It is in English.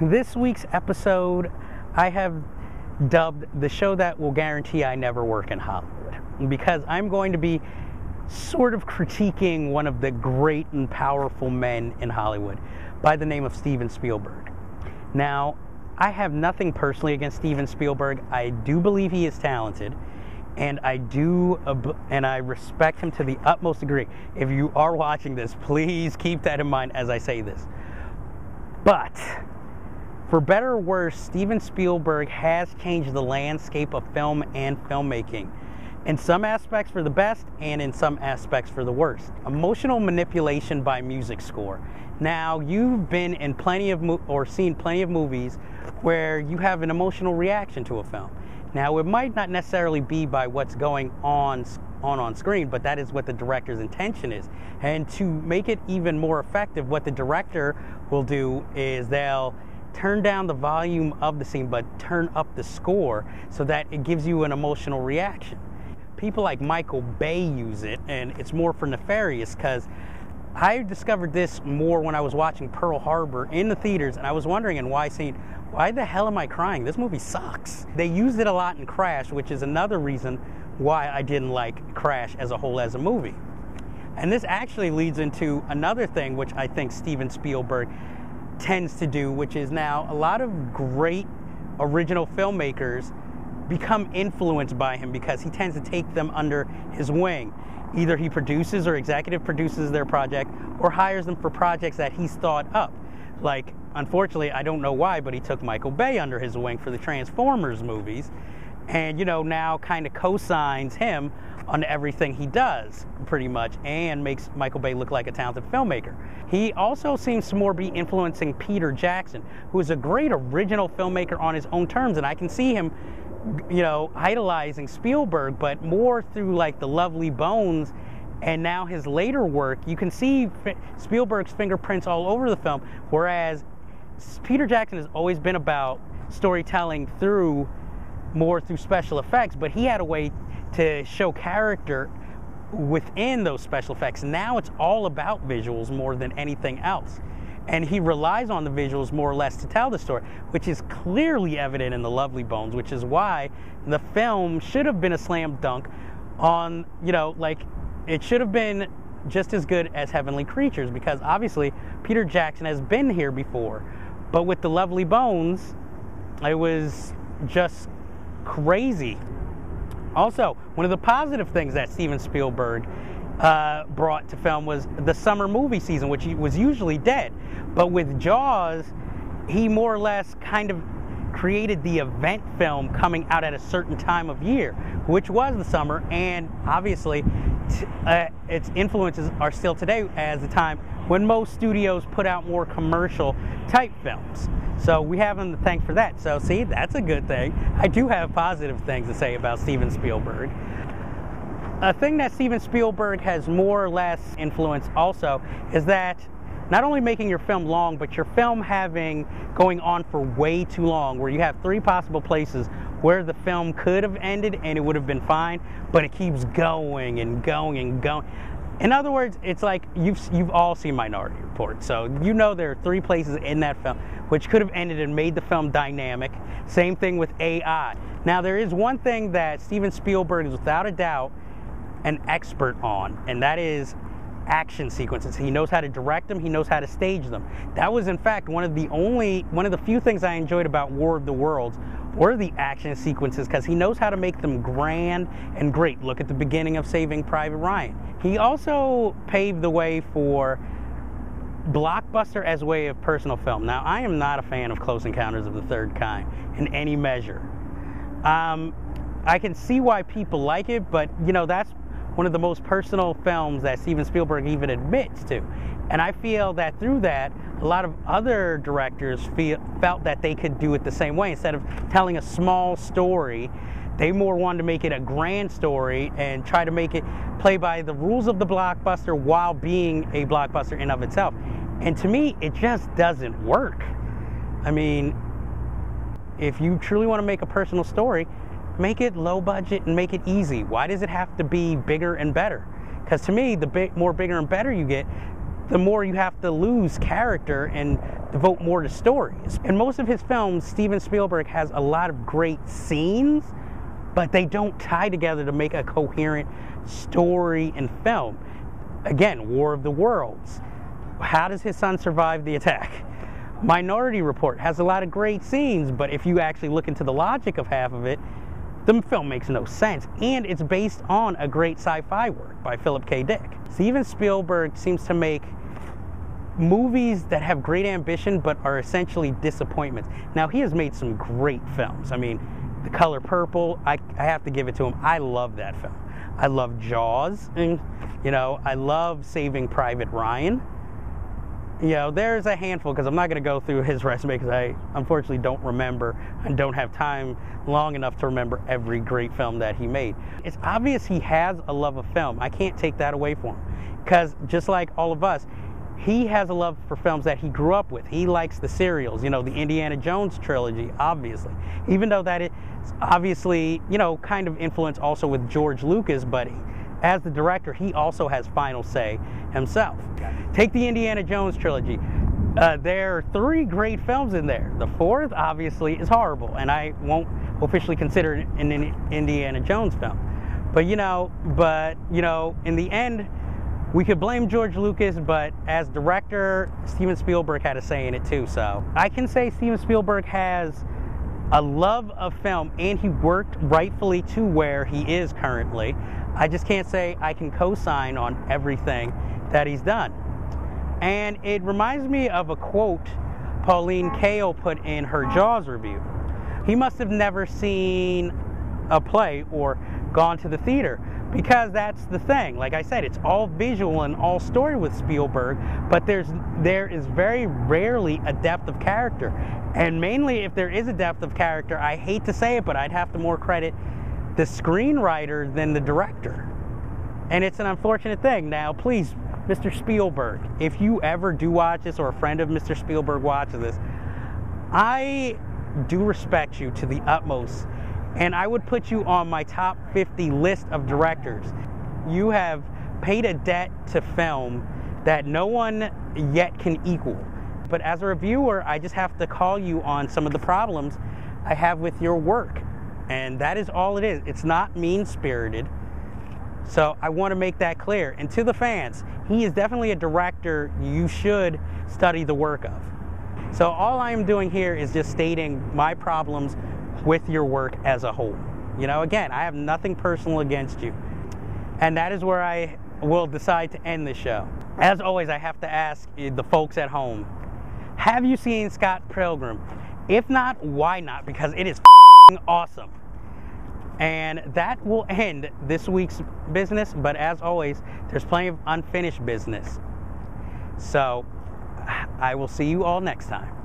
This week's episode I have dubbed the show that will guarantee I never work in Hollywood, because I'm going to be sort of critiquing one of the great and powerful men in Hollywood by the name of Steven Spielberg. Now, I have nothing personally against Steven Spielberg. I do believe he is talented, and I respect him to the utmost degree. If you are watching this, please keep that in mind as I say this. But for better or worse, Steven Spielberg has changed the landscape of film and filmmaking, in some aspects for the best and in some aspects for the worst. Emotional manipulation by music score. Now, you've been in seen plenty of movies where you have an emotional reaction to a film. Now, it might not necessarily be by what's going on screen, but that is what the director's intention is. And to make it even more effective, what the director will do is they'll turn down the volume of the scene, but turn up the score so that it gives you an emotional reaction. People like Michael Bay use it, and it's more for nefarious, because I discovered this more when I was watching Pearl Harbor in the theaters, and I was wondering in why the hell am I crying? This movie sucks. They used it a lot in Crash, which is another reason why I didn't like Crash as a whole as a movie. And this actually leads into another thing which I think Steven Spielberg tends to do, which is now a lot of great original filmmakers become influenced by him because he tends to take them under his wing. Either he produces or executive produces their project, or hires them for projects that he's thought up. Like, unfortunately, I don't know why, but he took Michael Bay under his wing for the Transformers movies, and now kind of co-signs him on everything he does, pretty much, and makes Michael Bay look like a talented filmmaker. He also seems to more be influencing Peter Jackson, who is a great original filmmaker on his own terms, and I can see him idolizing Spielberg, but more through like The Lovely Bones and now his later work. You can see Spielberg's fingerprints all over the film, whereas Peter Jackson has always been about storytelling more through special effects, but he had a way to show character within those special effects. Now it's all about visuals more than anything else. And he relies on the visuals more or less to tell the story, which is clearly evident in The Lovely Bones, which is why the film should have been a slam dunk on, it should have been just as good as Heavenly Creatures, because obviously Peter Jackson has been here before. But with The Lovely Bones, it was just crazy. Also, one of the positive things that Steven Spielberg brought to film was the summer movie season, which was usually dead. But with Jaws, he more or less kind of created the event film coming out at a certain time of year, which was the summer, and obviously its influences are still today as the time when most studios put out more commercial type films. So we have him to thank for that. So see, that's a good thing. I do have positive things to say about Steven Spielberg. A thing that Steven Spielberg has more or less influenced also is that not only making your film long, but your film going on for way too long, where you have 3 possible places where the film could have ended and it would have been fine, but it keeps going and going and going. In other words, it's like you've all seen Minority Report, so there are 3 places in that film which could have ended and made the film dynamic. Same thing with AI. Now, there is one thing that Steven Spielberg is without a doubt an expert on, and that is action sequences. He knows how to direct them, he knows how to stage them. That was in fact one of the few things I enjoyed about War of the Worlds were the action sequences, because he knows how to make them grand and great. Look at the beginning of Saving Private Ryan. He also paved the way for blockbuster as a way of personal film. Now, I am not a fan of Close Encounters of the Third Kind in any measure. I can see why people like it, but that's one of the most personal films that Steven Spielberg even admits to. And I feel that through that, a lot of other directors felt that they could do it the same way. Instead of telling a small story, they more wanted to make it a grand story and try to make it play by the rules of the blockbuster while being a blockbuster in of itself. And to me, it just doesn't work. I mean, if you truly want to make a personal story, make it low budget and make it easy. Why does it have to be bigger and better? Because to me, the more bigger and better you get, the more you have to lose character and devote more to stories. In most of his films, Steven Spielberg has a lot of great scenes, but they don't tie together to make a coherent story and film. Again, War of the Worlds. How does his son survive the attack? Minority Report has a lot of great scenes, but if you actually look into the logic of half of it, the film makes no sense, and it's based on a great sci-fi work by Philip K. Dick. Steven Spielberg seems to make movies that have great ambition but are essentially disappointments. Now, he has made some great films. I mean, The Color Purple, I have to give it to him. I love that film. I love Jaws, and, you know, I love Saving Private Ryan. You know, there's a handful, because I'm not going to go through his resume because I unfortunately don't remember and don't have time long enough to remember every great film that he made. It's obvious he has a love of film. I can't take that away from him, because just like all of us, he has a love for films that he grew up with. He likes the serials, you know, the Indiana Jones trilogy, obviously. Even though that is obviously, you know, kind of influenced also with George Lucas, but as the director, he also has final say himself. Take the Indiana Jones trilogy. There are 3 great films in there. The 4th, obviously, is horrible, and I won't officially consider it an Indiana Jones film. But you know, in the end, we could blame George Lucas, but as director, Steven Spielberg had a say in it too. So I can say Steven Spielberg has a love of film, and he worked rightfully to where he is currently. I just can't say I can co-sign on everything that he's done. And it reminds me of a quote Pauline Kael put in her Jaws review. He must have never seen a play or gone to the theater, because that's the thing. Like I said, it's all visual and all story with Spielberg, but there is very rarely a depth of character. And mainly if there is a depth of character, I hate to say it, but I'd have to more credit the screenwriter than the director. And it's an unfortunate thing. Now, please, Mr. Spielberg, if you ever do watch this, or a friend of Mr. Spielberg watches this, I do respect you to the utmost, and I would put you on my top 50 list of directors. You have paid a debt to film that no one yet can equal. But as a reviewer, I just have to call you on some of the problems I have with your work. And that is all it is. It's not mean-spirited. So I want to make that clear. And to the fans, he is definitely a director you should study the work of. So all I am doing here is just stating my problems with your work as a whole. You know, again, I have nothing personal against you. And that is where I will decide to end the show. As always, I have to ask the folks at home, have you seen Scott Pilgrim? If not, why not? Because it is awesome. And that will end this week's business, but as always, there's plenty of unfinished business. So I will see you all next time.